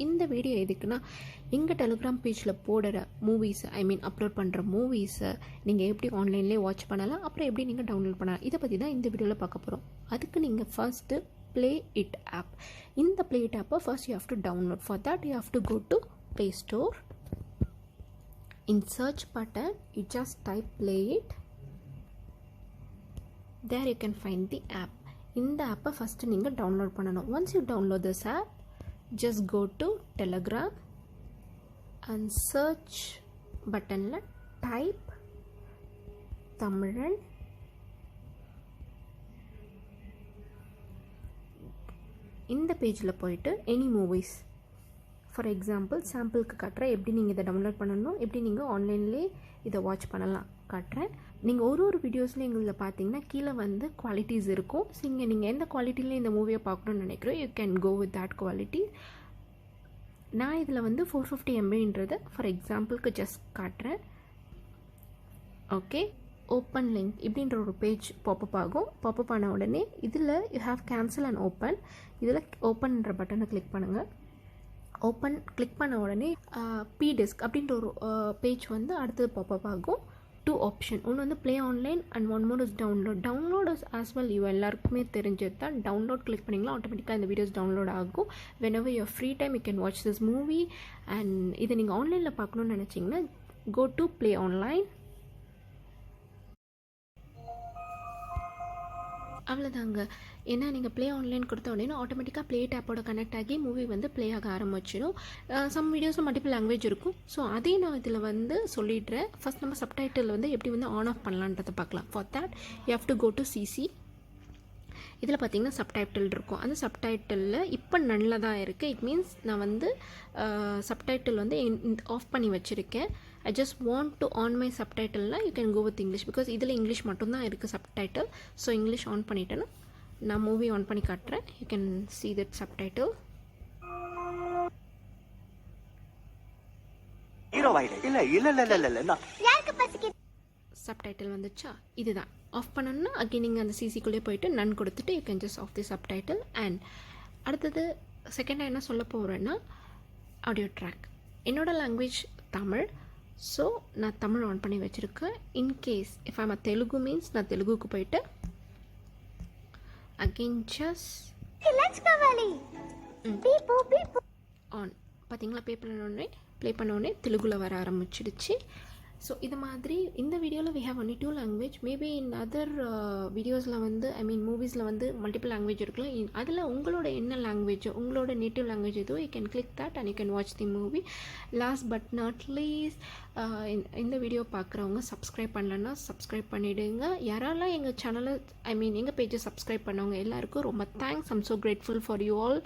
இந்த வீடியோ எதுக்குன்னா எங்கள் டெலிகிராம் பேஜில் போடுற மூவிஸ் அப்லோட் பண்ணுற மூவிஸை நீங்கள் எப்படி ஆன்லைன்லேயே வாட்ச் பண்ணலாம், அப்புறம் எப்படி நீங்கள் டவுன்லோட் பண்ணலாம், இதை பற்றி தான் இந்த வீடியோவில் பார்க்க போகிறோம். அதுக்கு நீங்கள் ஃபர்ஸ்ட்டு Playit app. இந்த Playit app first you have to download. For that you have to go to Playstore. In search button you just type Playit. There you can find the app. இந்த app first நீங்க download பண்ணணும். Once you download this app, just go to Telegram and search buttonல type Tamizhan இந்த பேஜில் போயிட்டு any movies for example சாம்பிளுக்கு காட்டுறேன் எப்படி நீங்கள் இதை டவுன்லோட் பண்ணணும், எப்படி நீங்கள் ஆன்லைன்லேயே இதை வாட்ச் பண்ணலாம் காட்டுறேன். நீங்கள் ஒரு வீடியோஸ்லையும் எங்களில் பார்த்தீங்கன்னா கீழே வந்து குவாலிட்டிஸ் இருக்கும். ஸோ நீங்கள் எந்த குவாலிட்டிலையும் இந்த மூவியை பார்க்கணுன்னு நினைக்கிறோம், you can go with that quality. நான் இதில் வந்து 450 MBன்றதை ஃபார் எக்ஸாம்பிளுக்கு ஜஸ்ட் காட்டுறேன். ஓகே, ஓப்பன் லிங்க் இப்படின்ற ஒரு பேஜ் பாப்பப் ஆகும். பாப்பப் ஆன உடனே இதில் you have cancel and open. இதில் ஓப்பன்ன்ற பட்டனை கிளிக் பண்ணுங்கள். ஓப்பன் கிளிக் பண்ண உடனே பிடிஸ்க் அப்படின்ற ஒரு பேஜ் வந்து அடுத்தது பாப்பப் ஆகும். 2 ஆப்ஷன், ஒன்று வந்து play online and one more is download. Download is as well you எல்லாருக்குமே தெரிஞ்சது தான். டவுன்லோட் கிளிக் பண்ணிங்களா ஆட்டோமேட்டிக்காக இந்த வீடியோஸ் டவுன்லோட் ஆகும். whenever your free time you can watch this movie. And இதை நீங்கள் ஆன்லைனில் பார்க்கணுன்னு நினச்சிங்கன்னா go to ப்ளே ஆன்லைன். அவ்வளோதாங்க. ஏன்னா நீங்கள் ப்ளே ஆன்லைன் கொடுத்த உடனே ஆட்டோமேட்டிக்காக Playit ஆப்போட கனெக்ட் ஆகி மூவி வந்து ப்ளே ஆக ஆரம்பிச்சிடும். சம் வீடியோஸும் மல்டிபிள் லாங்குவேஜ் இருக்கும். ஸோ அதையும் நான் இதில் வந்து சொல்லிடுறேன். ஃபஸ்ட் நம்ம சப்டைட்டில் வந்து எப்படி வந்து ஆன் ஆஃப் பண்ணலான்றதை பார்க்கலாம். For that you have to go to CC. இதில் பார்த்தீங்கன்னா சப்டைட்டில் இருக்கும். அந்த சப்டைட்டிலில் இப்போ நல்ல தான் இருக்குது. இட் மீன்ஸ் நான் வந்து சப்டைட்டில் வந்து ஆஃப் பண்ணி வச்சுருக்கேன். I just want to on my subtitle na you can go with English because இதில் இங்கிலீஷ் மட்டும்தான் இருக்குது subtitle. ஸோ இங்கிலீஷ் ஆன் பண்ணிட்டேன்னா நான் மூவி ஆன் பண்ணி காட்டுறேன். you can see that subtitle. Subtitle வந்துச்சா? இதுதான் ஆஃப் பண்ணணும்னா அகைன் நீங்கள் அந்த சிசிக்குள்ளே போயிட்டு நன் கொடுத்துட்டு you can just off the subtitle. And அடுத்தது செகண்டாக என்ன சொல்ல போகிறேன்னா ஆடியோ ட்ராக். என்னோட லாங்குவேஜ் தமிழ். ஸோ நான் தமிழ் ஆன் பண்ணி வச்சுருக்கேன். In case if I'm Telugu means நான் தெலுங்குக்கு போயிட்டு அகெயின் ஜஸ்ட் ஆன் பார்த்தீங்களா, ப்ளே பண்ணோடனே தெலுங்குல வர ஆரம்பிச்சிடுச்சு. ஸோ இது மாதிரி இந்த வீடியோவில் we have only 2 language. Maybe in other வீடியோஸில் வந்து மூவிஸில் வந்து மல்டிபிள் லாங்குவேஜ் இருக்கலாம். அதில் உங்களோட என்ன லாங்குவேஜ், உங்களோட நேட்டிவ் லாங்குவேஜ் எதுவும் you can click that and you can watch the movie. Last but not least, இந்த வீடியோ பார்க்குறவங்க சப்ஸ்கிரைப் பண்ணலன்னா சப்ஸ்கிரைப் பண்ணிவிடுங்க. யாரெல்லாம் எங்கள் சேனலை எங்கள் பேஜை சப்ஸ்கிரைப் பண்ணவங்க எல்லாருக்கும் ரொம்ப thanks. I'm so grateful for you all.